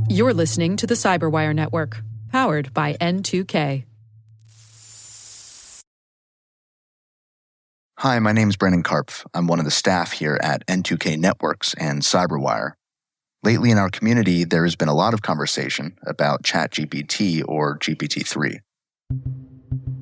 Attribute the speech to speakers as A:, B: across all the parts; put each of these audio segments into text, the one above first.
A: You're listening to the CyberWire Network, powered by N2K.
B: Hi, my name is Brandon Karpf. I'm one of the staff here at N2K Networks and CyberWire. Lately in our community, there has been a lot of conversation about ChatGPT or GPT-3.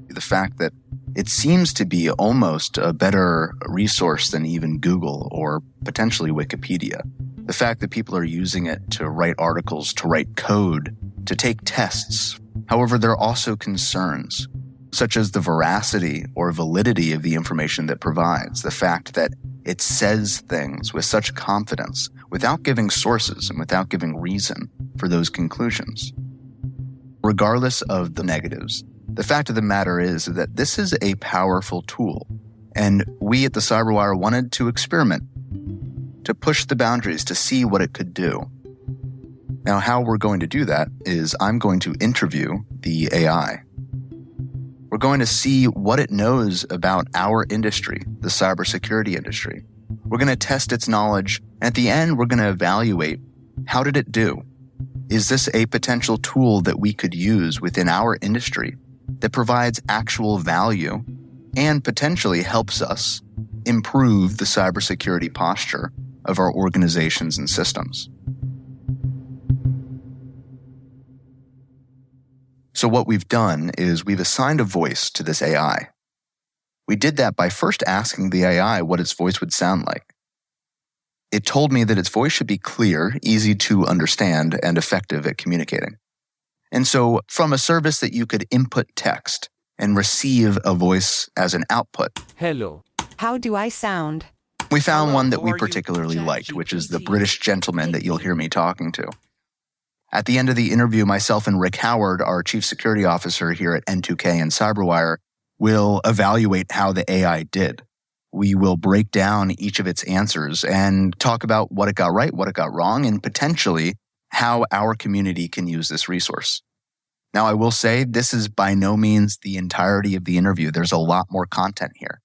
B: The fact that it seems to be almost a better resource than even Google or potentially Wikipedia. The fact that people are using it to write articles, to write code, to take tests. However, there are also concerns, such as the veracity or validity of the information that provides. The fact that it says things with such confidence without giving sources and without giving reason for those conclusions. Regardless of the negatives, the fact of the matter is that this is a powerful tool, and we at the CyberWire wanted to experiment, to push the boundaries, to see what it could do. Now, how we're going to do that is I'm going to interview the AI. We're going to see what it knows about our industry, the cybersecurity industry. We're going to test its knowledge, and at the end, we're going to evaluate, how did it do? Is this a potential tool that we could use within our industry that provides actual value and potentially helps us improve the cybersecurity posture of our organizations and systems? So what we've done is we've assigned a voice to this AI. We did that by first asking the AI what its voice would sound like. It told me that its voice should be clear, easy to understand, and effective at communicating. And so from a service that you could input text and receive a voice as an output,
C: Hello.
D: How do I sound?
B: we found
C: Hello,
B: one that
C: how
B: we
C: are you,
B: particularly liked, which is the
C: ChatGPT?
B: British gentleman that you'll hear me talking to. At the end of the interview, myself and Rick Howard, our Chief Security Officer here at N2K and CyberWire, will evaluate how the AI did. We will break down each of its answers and talk about what it got right, what it got wrong, and potentially how our community can use this resource. Now, I will say this is by no means the entirety of the interview. There's a lot more content here.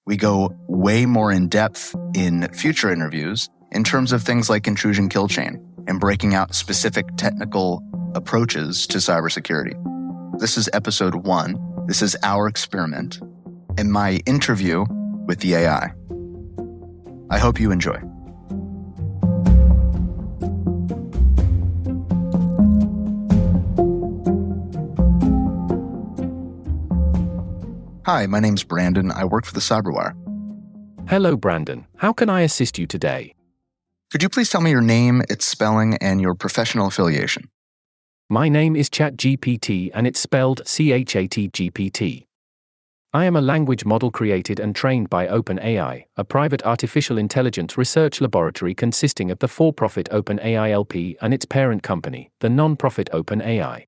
B: We go way more in depth in future interviews in terms of things like intrusion kill chain and breaking out specific technical approaches to cybersecurity. This is episode 1. This is our experiment and my interview with the AI. I hope you enjoy. Hi, my name's Brandon. I work for the CyberWire.
C: Hello, Brandon. How can I assist you today?
B: Could you please tell me your name, its spelling, and your professional affiliation?
C: My name is ChatGPT and it's spelled ChatGPT. I am a language model created and trained by OpenAI, a private artificial intelligence research laboratory consisting of the for-profit OpenAI LP and its parent company, the non-profit OpenAI.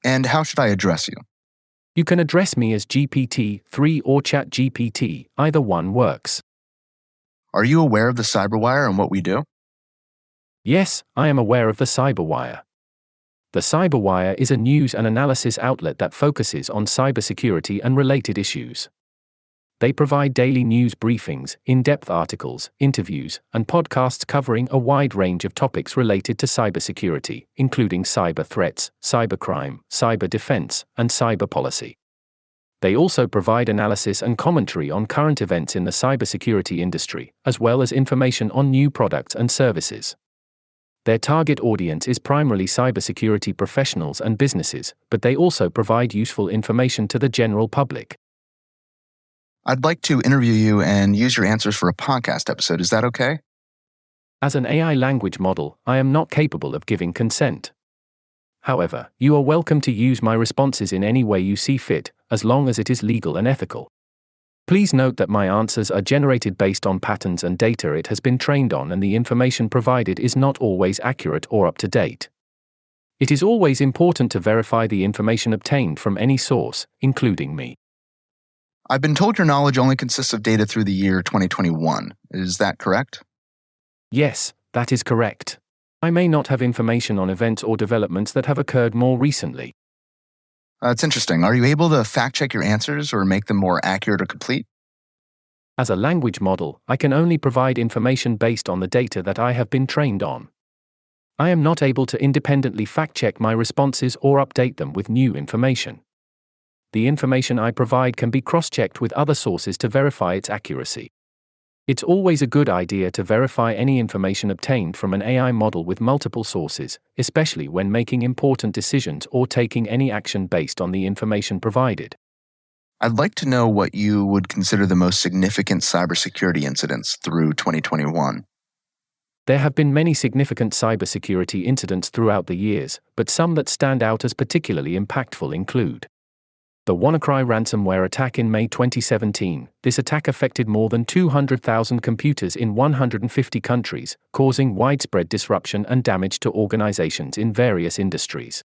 B: And how should I address you?
C: You can address me as GPT-3 or ChatGPT, either one works.
B: Are you aware of the CyberWire and what we do?
C: Yes, I am aware of the CyberWire. The CyberWire is a news and analysis outlet that focuses on cybersecurity and related issues. They provide daily news briefings, in-depth articles, interviews, and podcasts covering a wide range of topics related to cybersecurity, including cyber threats, cybercrime, cyber defense, and cyber policy. They also provide analysis and commentary on current events in the cybersecurity industry, as well as information on new products and services. Their target audience is primarily cybersecurity professionals and businesses, but they also provide useful information to the general public.
B: I'd like to interview you and use your answers for a podcast episode. Is that okay?
C: As an AI language model, I am not capable of giving consent. However, you are welcome to use my responses in any way you see fit, as long as it is legal and ethical. Please note that my answers are generated based on patterns and data it has been trained on, and the information provided is not always accurate or up to date. It is always important to verify the information obtained from any source, including me.
B: I've been told your knowledge only consists of data through the year 2021. Is that correct?
C: Yes, that is correct. I may not have information on events or developments that have occurred more recently.
B: That's interesting. Are you able to fact-check your answers or make them more accurate or complete?
C: As a language model, I can only provide information based on the data that I have been trained on. I am not able to independently fact-check my responses or update them with new information. The information I provide can be cross-checked with other sources to verify its accuracy. It's always a good idea to verify any information obtained from an AI model with multiple sources, especially when making important decisions or taking any action based on the information provided.
B: I'd like to know what you would consider the most significant cybersecurity incidents through 2021.
C: There have been many significant cybersecurity incidents throughout the years, but some that stand out as particularly impactful include the WannaCry ransomware attack in May 2017. This attack affected more than 200,000 computers in 150 countries, causing widespread disruption and damage to organizations in various industries.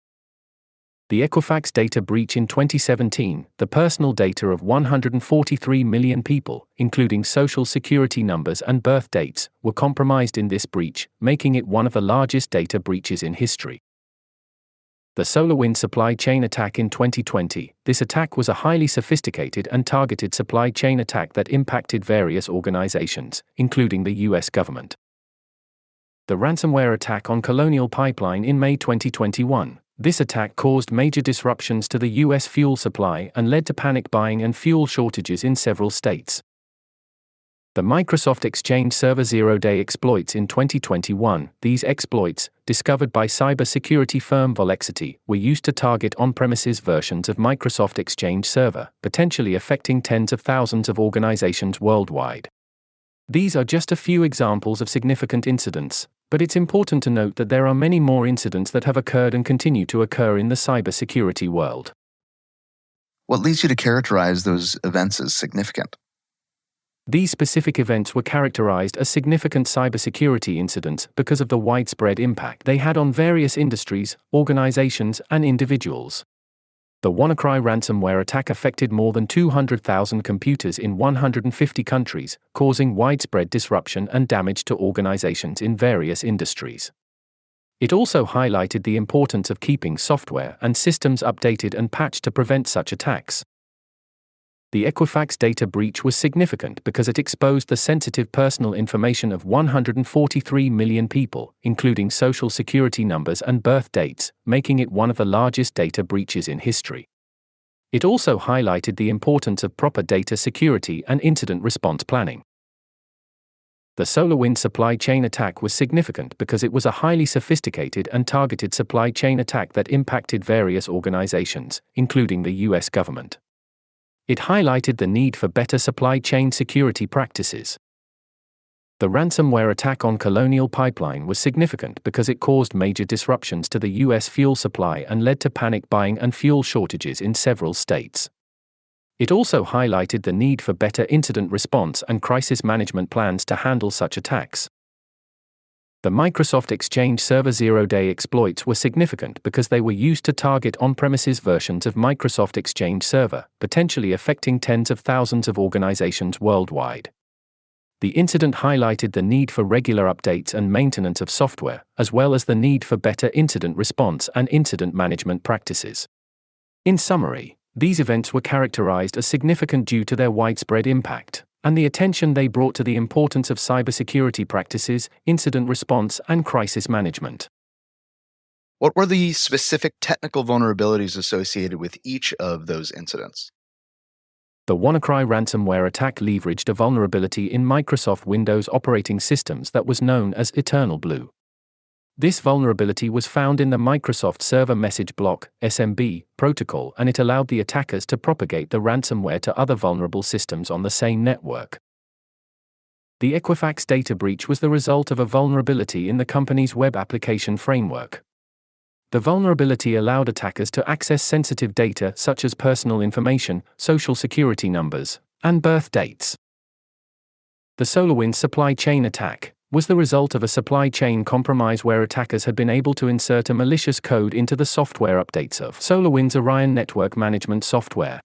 C: The Equifax data breach in 2017. The personal data of 143 million people, including social security numbers and birth dates, were compromised in this breach, making it one of the largest data breaches in history. The SolarWinds supply chain attack in 2020. This attack was a highly sophisticated and targeted supply chain attack that impacted various organizations, including the US government. The ransomware attack on Colonial Pipeline in May 2021. This attack caused major disruptions to the US fuel supply and led to panic buying and fuel shortages in several states. The Microsoft Exchange Server zero-day exploits in 2021. These exploits, discovered by cybersecurity firm Volexity, were used to target on-premises versions of Microsoft Exchange Server, potentially affecting tens of thousands of organizations worldwide. These are just a few examples of significant incidents, but it's important to note that there are many more incidents that have occurred and continue to occur in the cybersecurity world.
B: What leads you to characterize those events as significant?
C: These specific events were characterized as significant cybersecurity incidents because of the widespread impact they had on various industries, organizations, and individuals. The WannaCry ransomware attack affected more than 200,000 computers in 150 countries, causing widespread disruption and damage to organizations in various industries. It also highlighted the importance of keeping software and systems updated and patched to prevent such attacks. The Equifax data breach was significant because it exposed the sensitive personal information of 143 million people, including social security numbers and birth dates, making it one of the largest data breaches in history. It also highlighted the importance of proper data security and incident response planning. The SolarWinds supply chain attack was significant because it was a highly sophisticated and targeted supply chain attack that impacted various organizations, including the US government. It highlighted the need for better supply chain security practices. The ransomware attack on Colonial Pipeline was significant because it caused major disruptions to the US fuel supply and led to panic buying and fuel shortages in several states. It also highlighted the need for better incident response and crisis management plans to handle such attacks. The Microsoft Exchange Server zero-day exploits were significant because they were used to target on-premises versions of Microsoft Exchange Server, potentially affecting tens of thousands of organizations worldwide. The incident highlighted the need for regular updates and maintenance of software, as well as the need for better incident response and incident management practices. In summary, these events were characterized as significant due to their widespread impact and the attention they brought to the importance of cybersecurity practices, incident response, and crisis management.
B: What were the specific technical vulnerabilities associated with each of those incidents?
C: The WannaCry ransomware attack leveraged a vulnerability in Microsoft Windows operating systems that was known as Eternal Blue. This vulnerability was found in the Microsoft Server Message Block (SMB) protocol, and it allowed the attackers to propagate the ransomware to other vulnerable systems on the same network. The Equifax data breach was the result of a vulnerability in the company's web application framework. The vulnerability allowed attackers to access sensitive data such as personal information, social security numbers, and birth dates. The SolarWinds supply chain attack was the result of a supply chain compromise where attackers had been able to insert a malicious code into the software updates of SolarWinds Orion network management software.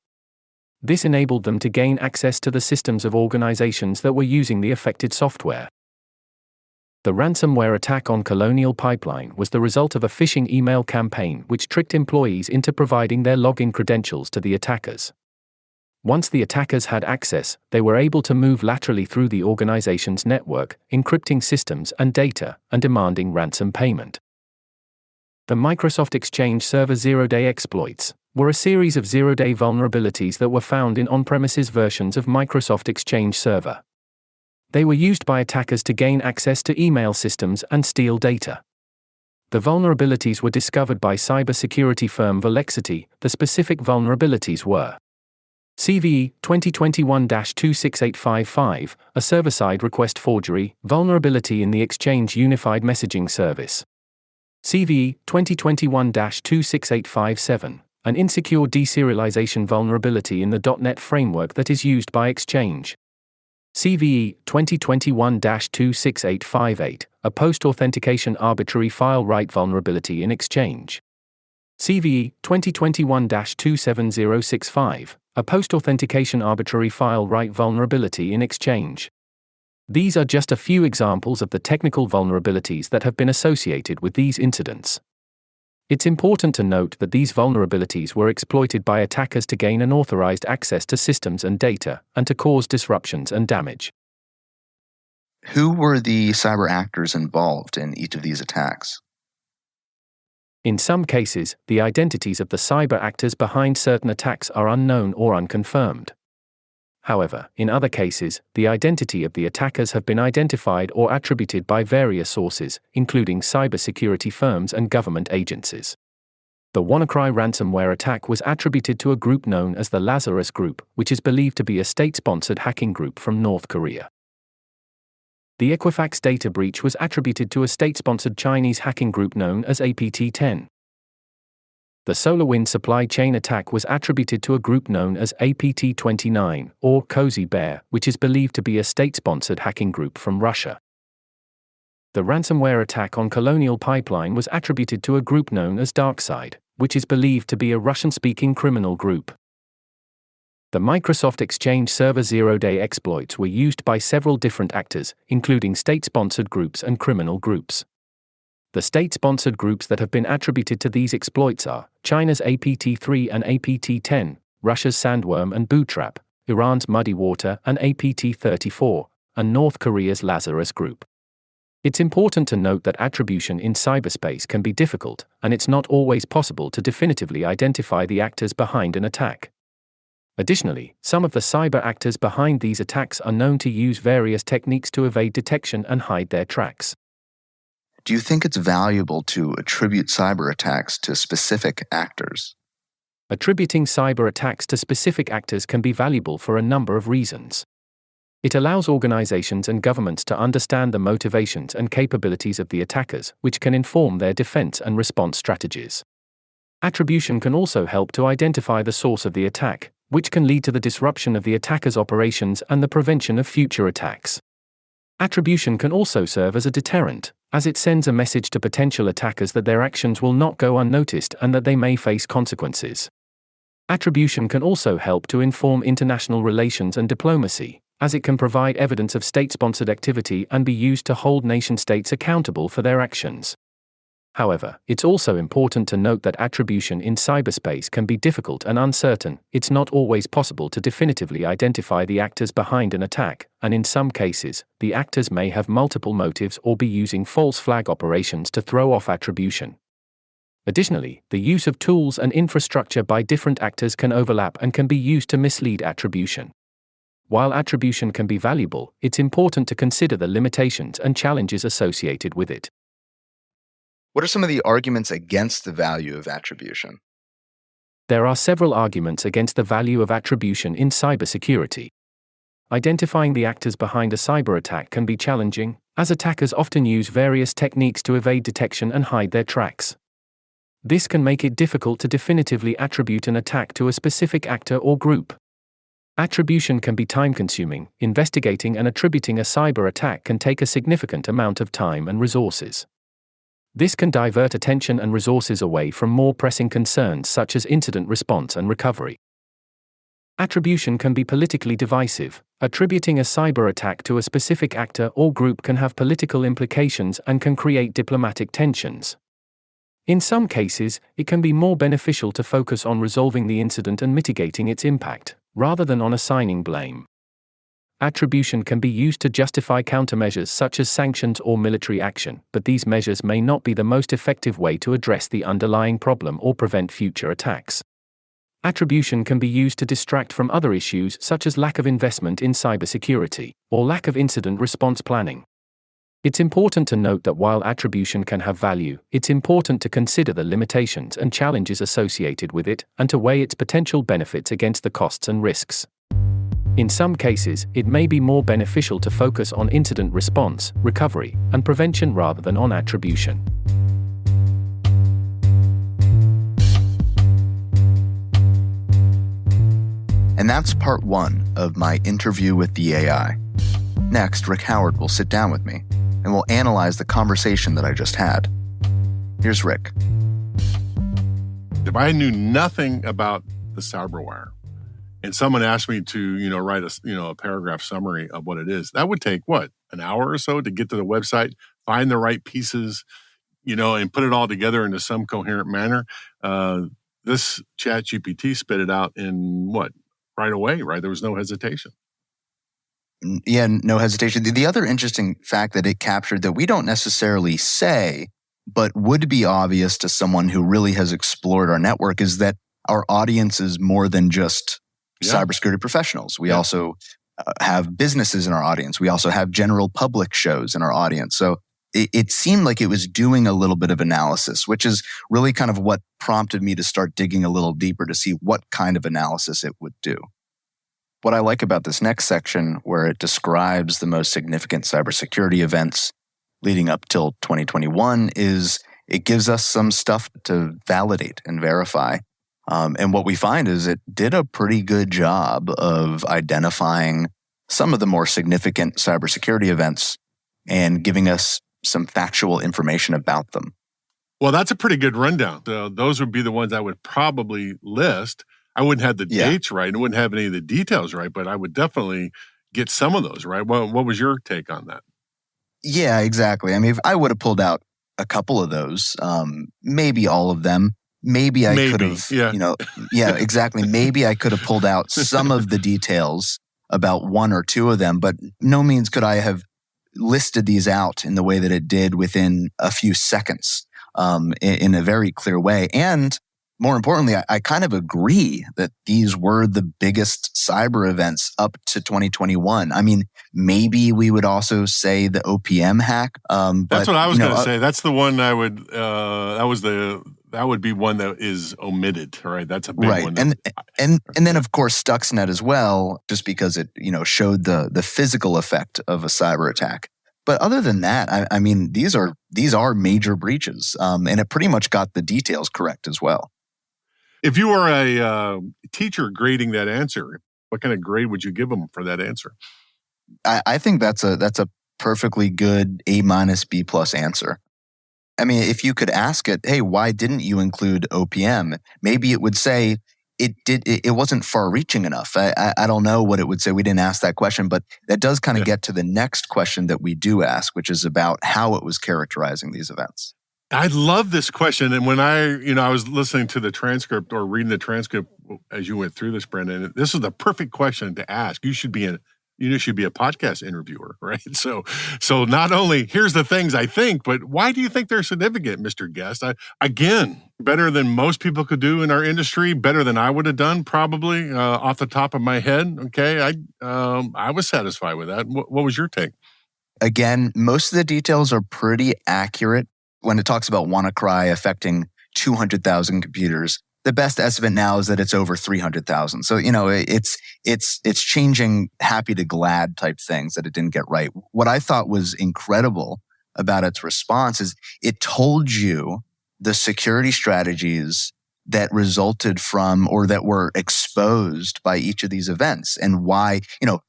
C: This enabled them to gain access to the systems of organizations that were using the affected software. The ransomware attack on Colonial Pipeline was the result of a phishing email campaign which tricked employees into providing their login credentials to the attackers. Once the attackers had access, they were able to move laterally through the organization's network, encrypting systems and data, and demanding ransom payment. The Microsoft Exchange Server zero-day exploits were a series of zero-day vulnerabilities that were found in on-premises versions of Microsoft Exchange Server. They were used by attackers to gain access to email systems and steal data. The vulnerabilities were discovered by cybersecurity firm Volexity. The specific vulnerabilities were CVE 2021-26855, a server-side request forgery, vulnerability in the Exchange Unified Messaging Service. CVE 2021-26857, an insecure deserialization vulnerability in the .NET framework that is used by Exchange. CVE 2021-26858, a post-authentication arbitrary file write vulnerability in Exchange. CVE 2021-27065, a post-authentication arbitrary file write vulnerability in Exchange. These are just a few examples of the technical vulnerabilities that have been associated with these incidents. It's important to note that these vulnerabilities were exploited by attackers to gain unauthorized access to systems and data, and to cause disruptions and damage.
B: Who were the cyber actors involved in each of these attacks?
C: In some cases, the identities of the cyber actors behind certain attacks are unknown or unconfirmed. However, in other cases, the identity of the attackers have been identified or attributed by various sources, including cybersecurity firms and government agencies. The WannaCry ransomware attack was attributed to a group known as the Lazarus Group, which is believed to be a state-sponsored hacking group from North Korea. The Equifax data breach was attributed to a state-sponsored Chinese hacking group known as APT-10. The SolarWinds supply chain attack was attributed to a group known as APT-29, or Cozy Bear, which is believed to be a state-sponsored hacking group from Russia. The ransomware attack on Colonial Pipeline was attributed to a group known as DarkSide, which is believed to be a Russian-speaking criminal group. The Microsoft Exchange Server zero-day exploits were used by several different actors, including state-sponsored groups and criminal groups. The state-sponsored groups that have been attributed to these exploits are China's APT-3 and APT-10, Russia's Sandworm and Bootrap, Iran's Muddy Water and APT-34, and North Korea's Lazarus Group. It's important to note that attribution in cyberspace can be difficult, and it's not always possible to definitively identify the actors behind an attack. Additionally, some of the cyber actors behind these attacks are known to use various techniques to evade detection and hide their tracks.
B: Do you think it's valuable to attribute cyber attacks to specific actors?
C: Attributing cyber attacks to specific actors can be valuable for a number of reasons. It allows organizations and governments to understand the motivations and capabilities of the attackers, which can inform their defense and response strategies. Attribution can also help to identify the source of the attack, which can lead to the disruption of the attacker's operations and the prevention of future attacks. Attribution can also serve as a deterrent, as it sends a message to potential attackers that their actions will not go unnoticed and that they may face consequences. Attribution can also help to inform international relations and diplomacy, as it can provide evidence of state-sponsored activity and be used to hold nation-states accountable for their actions. However, it's also important to note that attribution in cyberspace can be difficult and uncertain. It's not always possible to definitively identify the actors behind an attack, and in some cases, the actors may have multiple motives or be using false flag operations to throw off attribution. Additionally, the use of tools and infrastructure by different actors can overlap and can be used to mislead attribution. While attribution can be valuable, it's important to consider the limitations and challenges associated with it.
B: What are some of the arguments against the value of attribution?
C: There are several arguments against the value of attribution in cybersecurity. Identifying the actors behind a cyber attack can be challenging, as attackers often use various techniques to evade detection and hide their tracks. This can make it difficult to definitively attribute an attack to a specific actor or group. Attribution can be time-consuming. Investigating and attributing a cyber attack can take a significant amount of time and resources. This can divert attention and resources away from more pressing concerns such as incident response and recovery. Attribution can be politically divisive. Attributing a cyber attack to a specific actor or group can have political implications and can create diplomatic tensions. In some cases, it can be more beneficial to focus on resolving the incident and mitigating its impact, rather than on assigning blame. Attribution can be used to justify countermeasures such as sanctions or military action, but these measures may not be the most effective way to address the underlying problem or prevent future attacks. Attribution can be used to distract from other issues such as lack of investment in cybersecurity or lack of incident response planning. It's important to note that while attribution can have value, it's important to consider the limitations and challenges associated with it and to weigh its potential benefits against the costs and risks. In some cases, it may be more beneficial to focus on incident response, recovery, and prevention rather than on attribution.
B: And that's part 1 of my interview with the AI. Next, Rick Howard will sit down with me, and we'll analyze the conversation that I just had. Here's Rick.
D: If I knew nothing about the CyberWire, and someone asked me to, write a paragraph summary of what it is, that would take, an hour or so to get to the website, find the right pieces, and put it all together into some coherent manner. This ChatGPT spit it out in right away, right? There was no hesitation.
B: Yeah, no hesitation. The other interesting fact that it captured that we don't necessarily say, but would be obvious to someone who really has explored our network, is that our audience is more than just cybersecurity professionals. We also have businesses in our audience. We also have general public shows in our audience. So it seemed like it was doing a little bit of analysis, which is really kind of what prompted me to start digging a little deeper to see what kind of analysis it would do. What I like about this next section, where it describes the most significant cybersecurity events leading up till 2021, is it gives us some stuff to validate and verify. And what we find is it did a pretty good job of identifying some of the more significant cybersecurity events and giving us some factual information about them.
D: Well, that's a pretty good rundown. Those would be the ones I would probably list. I wouldn't have the dates right. I wouldn't have any of the details right, but I would definitely get some of those right. What was your take on that?
B: Yeah, exactly. I mean, if I would have pulled out a couple of those, maybe all of them. Maybe I could have, exactly. Maybe I could have pulled out some of the details about one or two of them, but no means could I have listed these out in the way that it did within a few seconds, in a very clear way. And more importantly, I kind of agree that these were the biggest cyber events up to 2021. I mean, maybe we would also say the OPM hack.
D: That's what I was going to say. That's the one I would. That would be one that is omitted, right? That's a big one.
B: And then of course Stuxnet as well, just because it showed the physical effect of a cyber attack. But other than that, I mean, these are major breaches, and it pretty much got the details correct as well.
D: If you were a teacher grading that answer, what kind of grade would you give them for that answer?
B: I think that's a perfectly good A-, B+ answer. I mean, if you could ask it, hey, why didn't you include OPM? Maybe it would say it wasn't far-reaching enough. I don't know what it would say. We didn't ask that question, but that does kind of get to the next question that we do ask, which is about how it was characterizing these events.
D: I love this question. And when I was listening to the transcript or reading the transcript as you went through this, Brendan, this is the perfect question to ask. You should be a podcast interviewer, right? So not only here's the things I think, but why do you think they're significant, Mr. Guest? Again, better than most people could do in our industry, better than I would have done probably off the top of my head. Okay, I was satisfied with that. What was your take?
B: Again, most of the details are pretty accurate. When it talks about WannaCry affecting 200,000 computers, the best estimate now is that it's over 300,000. So, it's changing happy to glad type things that it didn't get right. What I thought was incredible about its response is it told you the security strategies that resulted from or that were exposed by each of these events and why,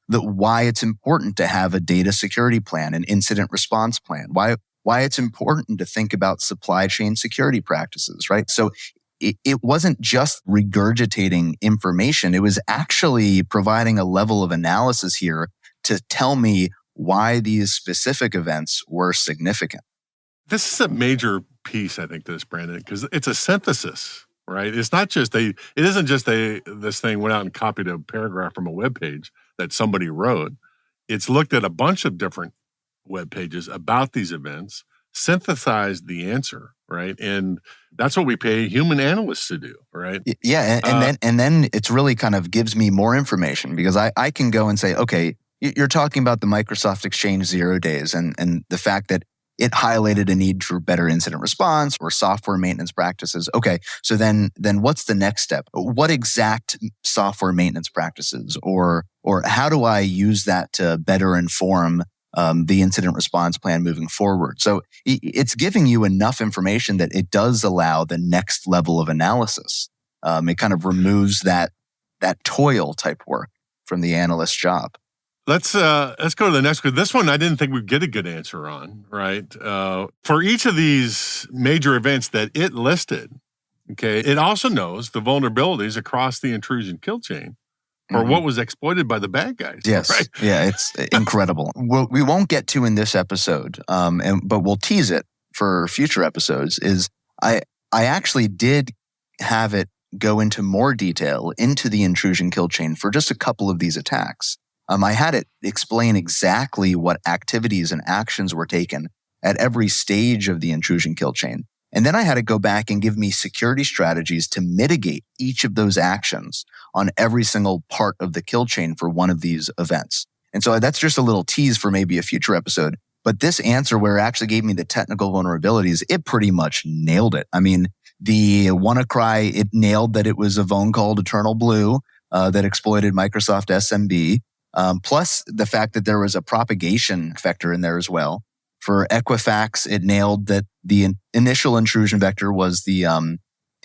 B: why it's important to have a data security plan, an incident response plan, why it's important to think about supply chain security practices, right? So it wasn't just regurgitating information. It was actually providing a level of analysis here to tell me why these specific events were significant.
D: This is a major piece, I think, to this, Brandon, because it's a synthesis, right? It's not just it isn't just this thing went out and copied a paragraph from a web page that somebody wrote. It's looked at a bunch of different web pages about these events, synthesized the answer, right? And that's what we pay human analysts to do, right?
B: Yeah, and then it's really kind of gives me more information because I can go and say, okay, you're talking about the Microsoft Exchange 0 days and the fact that it highlighted a need for better incident response or software maintenance practices. Okay, so then what's the next step? What exact software maintenance practices or how do I use that to better inform the incident response plan moving forward? So it's giving you enough information that it does allow the next level of analysis. It kind of removes that toil type work from the analyst's job.
D: Let's go to the next one. This one I didn't think we'd get a good answer on, right? For each of these major events that it listed, okay, it also knows the vulnerabilities across the intrusion kill chain or what was exploited by the bad guys.
B: Yes,
D: right?
B: Yeah, it's incredible. We won't get to in this episode, but we'll tease it for future episodes. Is I actually did have it go into more detail into the intrusion kill chain for just a couple of these attacks. I had it explain exactly what activities and actions were taken at every stage of the intrusion kill chain. And then I had to go back and give me security strategies to mitigate each of those actions on every single part of the kill chain for one of these events. And so that's just a little tease for maybe a future episode. But this answer where it actually gave me the technical vulnerabilities, it pretty much nailed it. I mean, the WannaCry, it nailed that it was a vuln called Eternal Blue that exploited Microsoft SMB. Plus the fact that there was a propagation vector in there as well. For Equifax, it nailed that the initial intrusion vector was the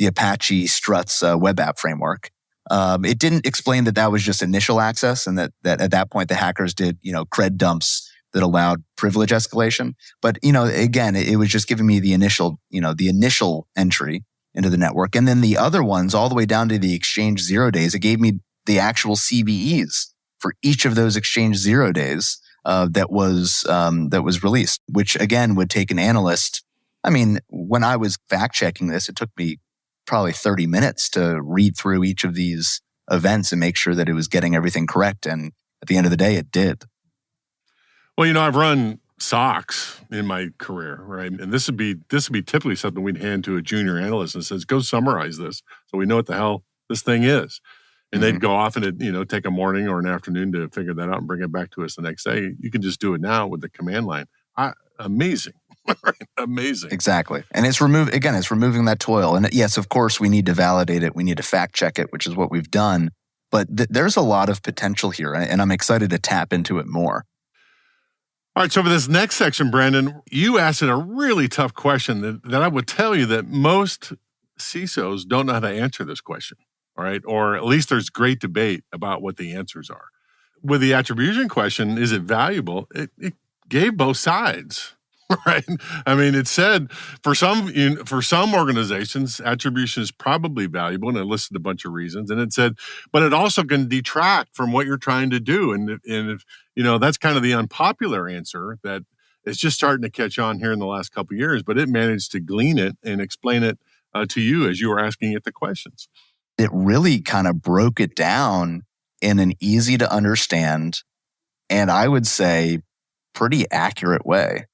B: Apache Struts web app framework. It didn't explain that was just initial access and that at that point the hackers did, cred dumps that allowed privilege escalation. But, again, it was just giving me the initial entry into the network. And then the other ones all the way down to the Exchange 0 days, it gave me the actual CVEs for each of those Exchange 0 days that was released, which again would take an analyst. I mean, when I was fact checking this, it took me probably 30 minutes to read through each of these events and make sure that it was getting everything correct. And at the end of the day, it did.
D: Well, I've run SOCs in my career, right? And this would be typically something we'd hand to a junior analyst and says, go summarize this so we know what the hell this thing is. And they'd go off and it'd, take a morning or an afternoon to figure that out and bring it back to us the next day. You can just do it now with the command line. Amazing. Right? Amazing.
B: Exactly. And it's removing that toil. And yes, of course, we need to validate it. We need to fact check it, which is what we've done. But there's a lot of potential here, and I'm excited to tap into it more.
D: All right, so for this next section, Brandon, you asked a really tough question that I would tell you that most CISOs don't know how to answer this question, all right? Or at least there's great debate about what the answers are. With the attribution question, is it valuable? It gave both sides, right? I mean, it said for some organizations, attribution is probably valuable, and it listed a bunch of reasons. And it said, but it also can detract from what you're trying to do. And if that's kind of the unpopular answer that is just starting to catch on here in the last couple of years, but it managed to glean it and explain it to you as you were asking it the questions.
B: It really kind of broke it down in an easy to understand, and I would say pretty accurate way.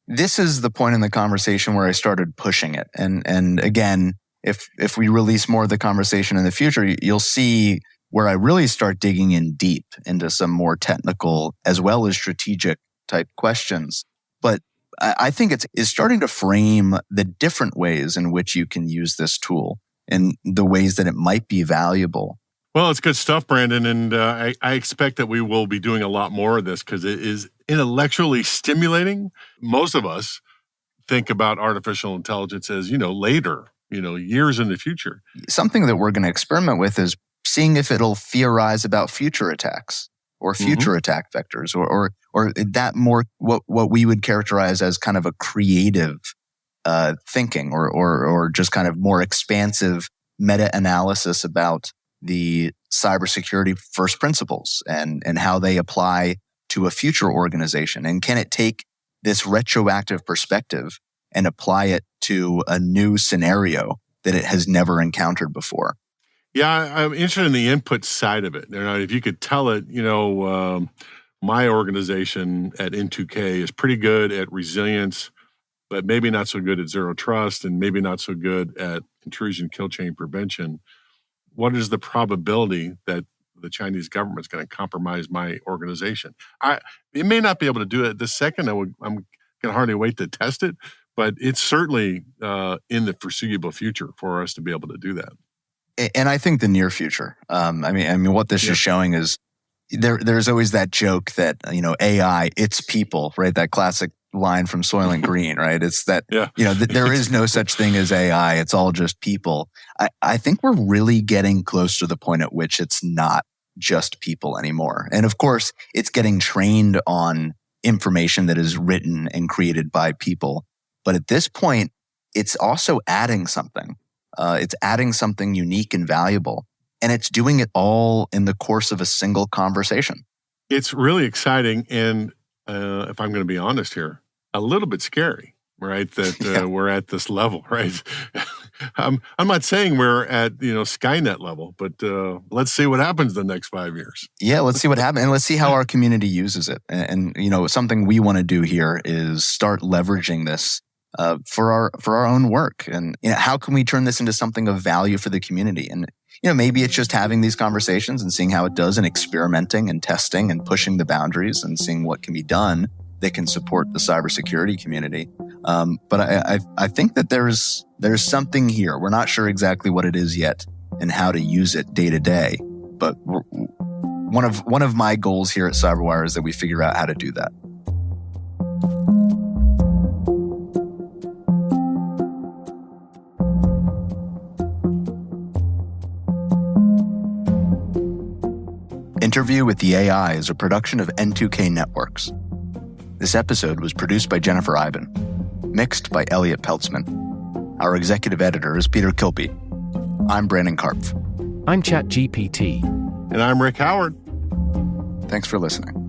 B: This is the point in the conversation where I started pushing it. And again, if we release more of the conversation in the future, you'll see where I really start digging in deep into some more technical as well as strategic type questions. But I think it's starting to frame the different ways in which you can use this tool and the ways that it might be valuable.
D: Well, it's good stuff, Brandon, and I expect that we will be doing a lot more of this because it is intellectually stimulating. Most of us think about artificial intelligence as, later, years in the future.
B: Something that we're going to experiment with is seeing if it'll theorize about future attacks or future attack vectors or that more what we would characterize as kind of a creative thinking or just kind of more expansive meta-analysis about the cybersecurity first principles and how they apply to a future organization. And can it take this retroactive perspective and apply it to a new scenario that it has never encountered before?
D: Yeah, I'm interested in the input side of it. If you could tell it, my organization at N2K is pretty good at resilience, but maybe not so good at zero trust and maybe not so good at intrusion kill chain prevention. What is the probability that the Chinese government is going to compromise my organization? It may not be able to do it this second. I'm going to hardly wait to test it, but it's certainly in the foreseeable future for us to be able to do that.
B: And I think the near future. I mean, what this is showing is there's always that joke that AI, it's people, right? That classic line from Soylent Green, right? It's that there is no such thing as AI. It's all just people. I think we're really getting close to the point at which it's not just people anymore. And of course, it's getting trained on information that is written and created by people. But at this point, it's also adding something. It's adding something unique and valuable. And it's doing it all in the course of a single conversation. It's really exciting. And if I'm going to be honest here, a little bit scary, right? That we're at this level, right? I'm not saying we're at Skynet level, but let's see what happens the next 5 years. Yeah, let's see what happens, and let's see how our community uses it. And something we want to do here is start leveraging this for our own work. And how can we turn this into something of value for the community? And maybe it's just having these conversations and seeing how it does, and experimenting and testing and pushing the boundaries and seeing what can be done that can support the cybersecurity community. But I think that there's something here. We're not sure exactly what it is yet and how to use it day to day. But one of my goals here at CyberWire is that we figure out how to do that. Interview with the AI is a production of N2K Networks. This episode was produced by Jennifer Iben, mixed by Elliot Peltzman. Our executive editor is Peter Kilpie. I'm Brandon Karpf.
C: I'm ChatGPT.
D: And I'm Rick Howard.
B: Thanks for listening.